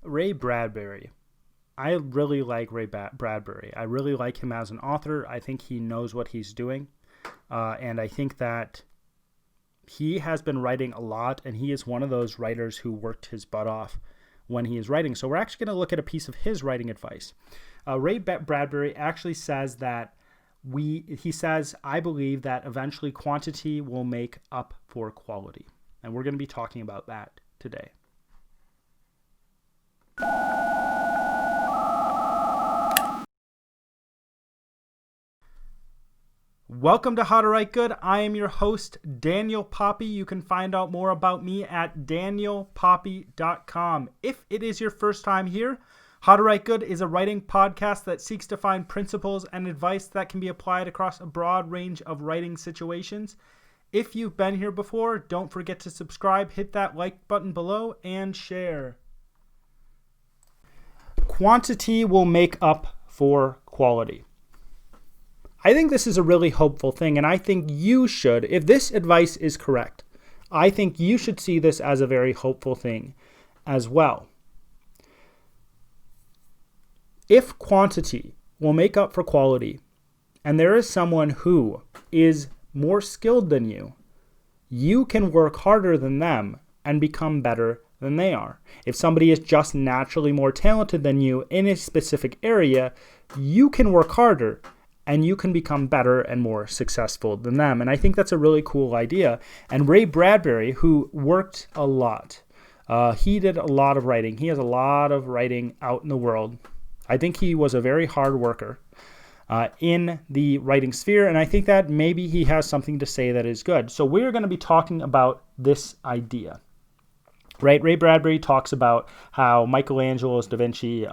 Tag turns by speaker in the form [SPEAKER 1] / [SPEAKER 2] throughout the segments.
[SPEAKER 1] Ray Bradbury. I really like Ray Bradbury. I really like him as an author. I think he knows what he's doing. And I think that he has been writing a lot, and he is one of those writers who worked his butt off when he is writing. So we're actually going to look at a piece of his writing advice. Ray Bradbury actually says that he says, I believe that eventually quantity will make up for quality. And we're going to be talking about that today. Welcome to How to Write Good. I am your host, Daniel Poppie. You can find out more about me at danielpoppie.com. If it is your first time here, How to Write Good is a writing podcast that seeks to find principles and advice that can be applied across a broad range of writing situations. If you've been here before, don't forget to subscribe, hit that like button below, and share. Quantity will make up for quality. I think this is a really hopeful thing, and I think you should, if this advice is correct, I think you should see this as a very hopeful thing as well. If quantity will make up for quality, and there is someone who is more skilled than you can work harder than them and become better than they are. If somebody is just naturally more talented than you in a specific area, you can work harder and you can become better and more successful than them. And I think that's a really cool idea. And Ray Bradbury, who worked a lot, he did a lot of writing. He has a lot of writing out in the world. I think he was a very hard worker in the writing sphere, and I think that maybe he has something to say that is good. So we're going to be talking about this idea. Right? Ray Bradbury talks about how Michelangelo's Da Vinci,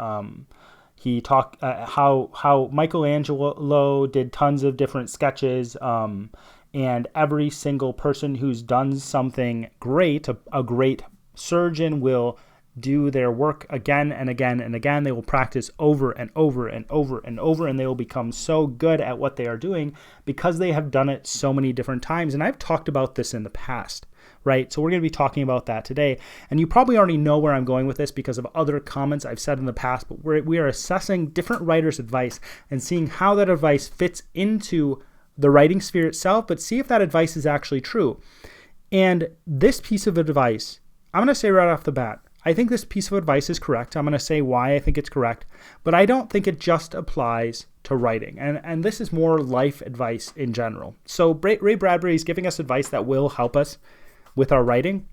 [SPEAKER 1] he talked how Michelangelo did tons of different sketches, and every single person who's done something great, a great surgeon will do their work again and again and again. They will practice over and over and over and over, and they will become so good at what they are doing because they have done it so many different times. And I've talked about this in the past, right? So we're going to be talking about that today. And you probably already know where I'm going with this because of other comments I've said in the past, but we are assessing different writers' advice and seeing how that advice fits into the writing sphere itself, but see if that advice is actually true. And this piece of advice, I'm going to say right off the bat, I think this piece of advice is correct. I'm going to say why I think it's correct, but I don't think it just applies to writing. And this is more life advice in general. So Ray Bradbury is giving us advice that will help us with our writing,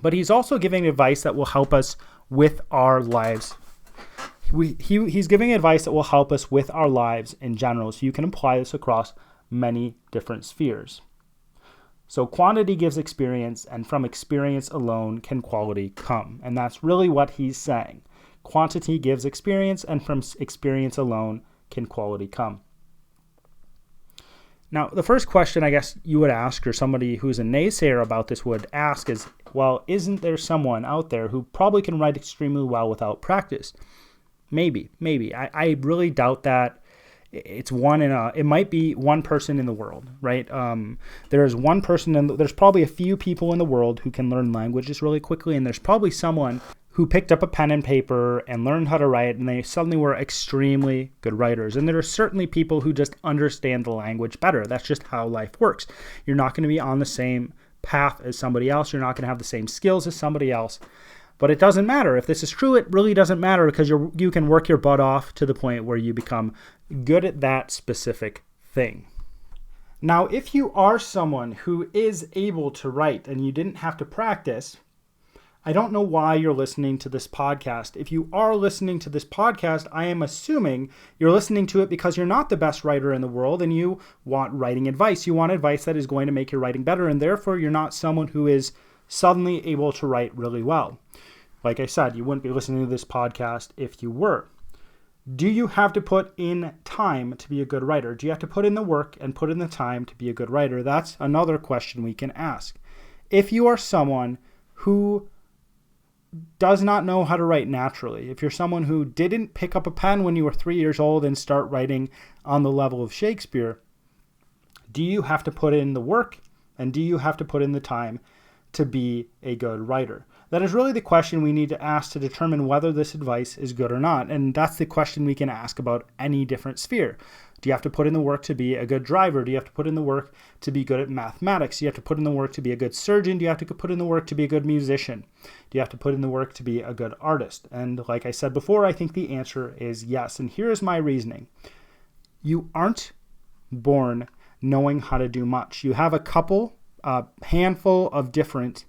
[SPEAKER 1] but he's also giving advice that will help us with our lives. He's giving advice that will help us with our lives in general, so you can apply this across many different spheres. So quantity gives experience, and from experience alone can quality come. And that's really what he's saying. Quantity gives experience, and from experience alone can quality come. Now, the first question I guess you would ask, or somebody who's a naysayer about this would ask is, well, isn't there someone out there who probably can write extremely well without practice? Maybe. I really doubt that. It might be one person in the world, right? There's one person, there's probably a few people in the world who can learn languages really quickly, and there's probably someone who picked up a pen and paper and learned how to write, and they suddenly were extremely good writers. And there are certainly people who just understand the language better. That's just how life works. You're not going to be on the same path as somebody else. You're not going to have the same skills as somebody else. But it doesn't matter. If this is true, it really doesn't matter because you can work your butt off to the point where you become good at that specific thing. Now, if you are someone who is able to write and you didn't have to practice, I don't know why you're listening to this podcast. If you are listening to this podcast, I am assuming you're listening to it because you're not the best writer in the world and you want writing advice. You want advice that is going to make your writing better, and therefore you're not someone who is suddenly able to write really well. Like I said, you wouldn't be listening to this podcast if you were. Do you have to put in time to be a good writer? Do you have to put in the work and put in the time to be a good writer? That's another question we can ask. If you are someone who does not know how to write naturally, if you're someone who didn't pick up a pen when you were 3 years old and start writing on the level of Shakespeare, do you have to put in the work and do you have to put in the time to be a good writer? That is really the question we need to ask to determine whether this advice is good or not. And that's the question we can ask about any different sphere. Do you have to put in the work to be a good driver? Do you have to put in the work to be good at mathematics? Do you have to put in the work to be a good surgeon? Do you have to put in the work to be a good musician? Do you have to put in the work to be a good artist? And like I said before, I think the answer is yes. And here's my reasoning. You aren't born knowing how to do much. You have a handful of different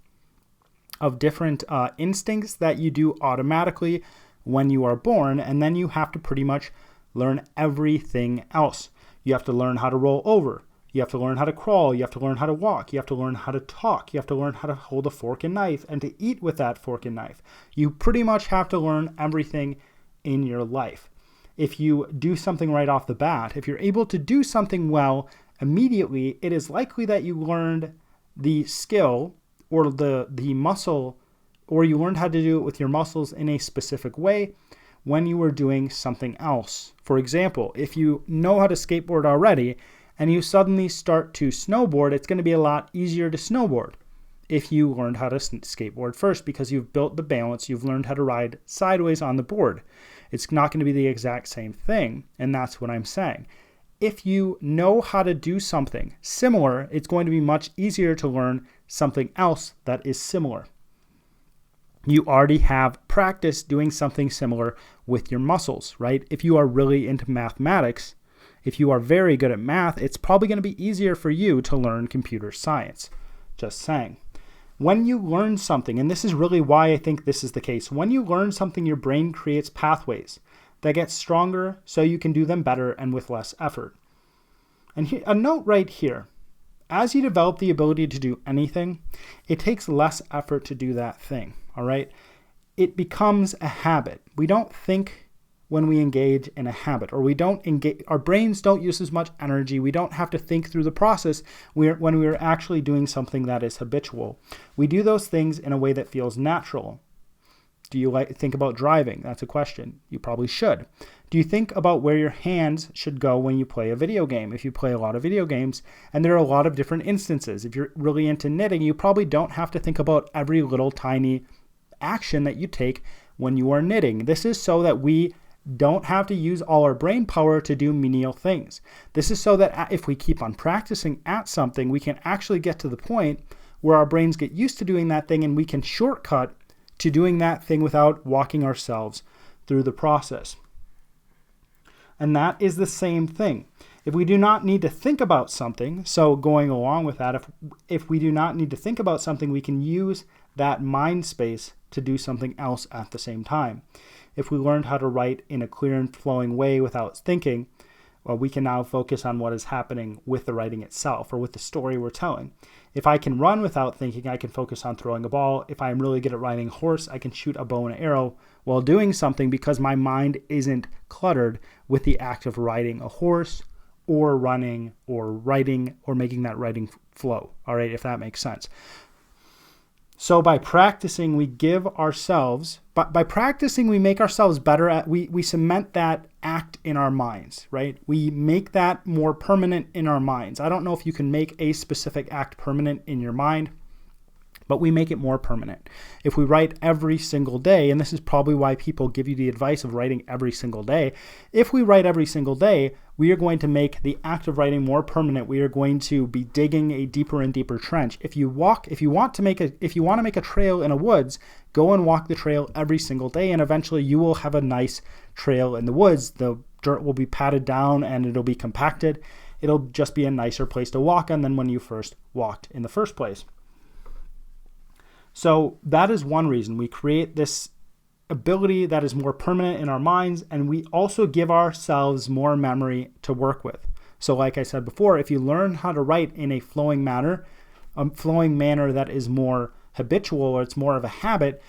[SPEAKER 1] instincts that you do automatically when you are born, and then you have to pretty much learn everything else. You have to learn how to roll over. You have to learn how to crawl. You have to learn how to walk. You have to learn how to talk. You have to learn how to hold a fork and knife and to eat with that fork and knife. You pretty much have to learn everything in your life. If you do something right off the bat, if you're able to do something well immediately, it is likely that you learned the skill or the muscle, or you learned how to do it with your muscles in a specific way when you were doing something else. For example, if you know how to skateboard already and you suddenly start to snowboard, it's going to be a lot easier to snowboard if you learned how to skateboard first, because you've built the balance, you've learned how to ride sideways on the board. It's not going to be the exact same thing, and that's what I'm saying. If you know how to do something similar, it's going to be much easier to learn something else that is similar. You already have practice doing something similar with your muscles, right? If you are really into mathematics, if you are very good at math, it's probably going to be easier for you to learn computer science. Just saying. When you learn something, and this is really why I think this is the case, when you learn something, your brain creates pathways that get stronger so you can do them better and with less effort. And a note right here. As you develop the ability to do anything, it takes less effort to do that thing, all right? It becomes a habit. We don't think when we engage in a habit, or we don't engage, our brains don't use as much energy. We don't have to think through the process when we're actually doing something that is habitual. We do those things in a way that feels natural. Do you think about driving? That's a question. You probably should. Do you think about where your hands should go when you play a video game? If you play a lot of video games, and there are a lot of different instances. If you're really into knitting, you probably don't have to think about every little tiny action that you take when you are knitting. This is so that we don't have to use all our brain power to do menial things. This is so that if we keep on practicing at something, we can actually get to the point where our brains get used to doing that thing, and we can shortcut to doing that thing without walking ourselves through the process. And that is the same thing. If we do not need to think about something, so going along with that, if we do not need to think about something, we can use that mind space to do something else at the same time. If we learned how to write in a clear and flowing way without thinking, well, we can now focus on what is happening with the writing itself or with the story we're telling. If I can run without thinking, I can focus on throwing a ball. If I'm really good at riding a horse, I can shoot a bow and arrow while doing something, because my mind isn't cluttered with the act of riding a horse or running or writing or making that writing flow. All right, if that makes sense. So by practicing, we give ourselves, by practicing, we make ourselves better at, we cement that act in our minds, right? We make that more permanent in our minds. I don't know if you can make a specific act permanent in your mind, but we make it more permanent. If we write every single day, and this is probably why people give you the advice of writing every single day, if we write every single day, we are going to make the act of writing more permanent. We are going to be digging a deeper and deeper trench. If you want to make a trail in a woods, go and walk the trail every single day, and eventually you will have a nice trail in the woods. The dirt will be patted down and it'll be compacted. It'll just be a nicer place to walk on than when you first walked in the first place. So that is one reason we create this ability that is more permanent in our minds, and we also give ourselves more memory to work with. So like I said before, if you learn how to write in a flowing manner that is more habitual, or it's more of a habit,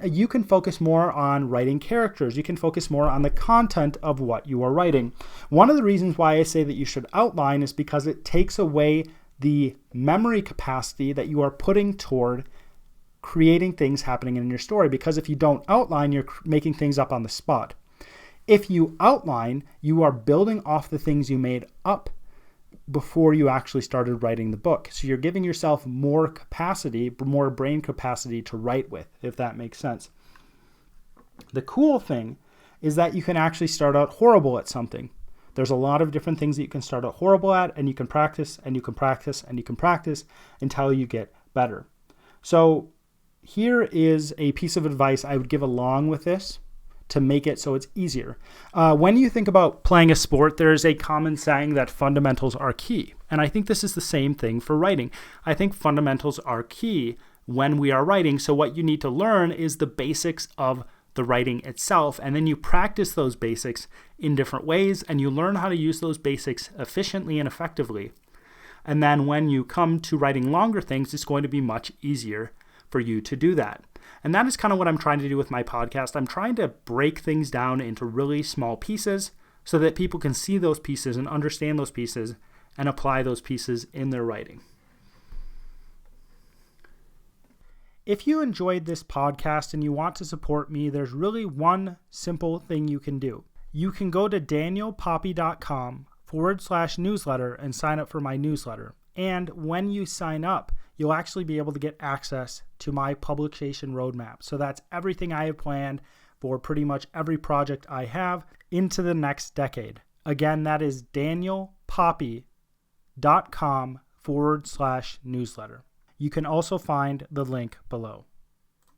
[SPEAKER 1] you can focus more on writing characters. You can focus more on the content of what you are writing. One of the reasons why I say that you should outline is because it takes away the memory capacity that you are putting toward creating things happening in your story, because if you don't outline, you're making things up on the spot. If you outline, you are building off the things you made up before you actually started writing the book. So you're giving yourself more capacity, more brain capacity to write with, if that makes sense. The cool thing is that you can actually start out horrible at something. There's a lot of different things that you can start out horrible at, and you can practice and you can practice and you can practice until you get better. So here is a piece of advice I would give along with this to make it so it's easier. When you think about playing a sport, there's a common saying that fundamentals are key. And I think this is the same thing for writing. I think fundamentals are key when we are writing. So what you need to learn is the basics of the writing itself, and then you practice those basics in different ways, and you learn how to use those basics efficiently and effectively. And then when you come to writing longer things, it's going to be much easier for you to do that. And that is kind of what I'm trying to do with my podcast. I'm trying to break things down into really small pieces so that people can see those pieces and understand those pieces and apply those pieces in their writing. If you enjoyed this podcast and you want to support me, there's really one simple thing you can do. You can go to danielpoppie.com/newsletter and sign up for my newsletter. And when you sign up, you'll actually be able to get access to my publication roadmap. So that's everything I have planned for pretty much every project I have into the next decade. Again, that is danielpoppie.com/newsletter. You can also find the link below.